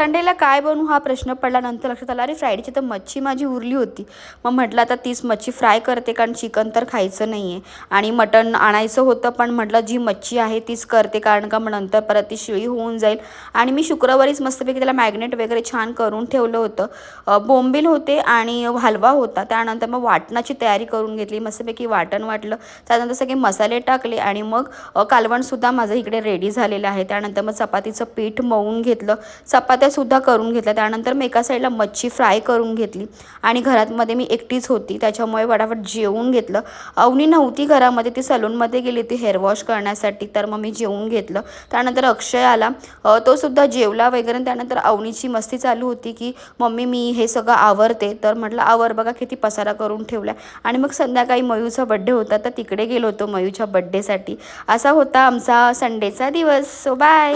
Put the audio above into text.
संडेला काय बनवू हा प्रश्न पडल्यानंतर लक्षात आला, अरे फ्रायडेची तर मच्छी माझी उरली होती. मग म्हटलं आता तीच मच्छी फ्राय करते, कारण चिकन तर खायचं नाही आहे. आणि मटण आणायचं होतं, पण म्हटलं जी मच्छी आहे तीच करते, कारण का मग नंतर परत ती शिळी होऊन जाईल. आणि मी शुक्रवारीच मस्तपैकी त्याला मॅग्नेट वगैरे छान करून ठेवलं होतं. बोंबील होते आणि हलवा होता. त्यानंतर मग वाटणाची तयारी करून घेतली. मस्तपैकी वाटण वाटलं, त्यानंतर सगळे मसाले टाकले आणि मग कालवणसुद्धा माझं इकडे रेडी झालेलं आहे. त्यानंतर मग चपातीचं पीठ मळून घेतलं, चपात्यासुद्धा करून घेतल्या. त्यानंतर मी एका साईडला मच्छी फ्राय करून घेतली आणि घरामध्ये मी एकटीच होती, त्याच्यामुळे फटाफट जेवून घेतलं. अवनी नव्हती घरामध्ये, ती सलूनमध्ये गेली ती हेअर वॉश करण्यासाठी, तर मग मी जेवून घेतलं. त्यानंतर अक्षय आला, तो सुद्धा जेवला वगैरे. त्यानंतर अवनीची मस्ती चालू होती की मम्मी मी हे सगळं आवरते, तर म्हटलं आवर, बघा किती पसारा करून ठेवला. आणि मग संध्याकाळी मयूचा बड्डे होता, तर तिकडे गेलो होतो मयूच्या बड्डेसाठी. असा होता आमचा संडेचा दिवस. So bye.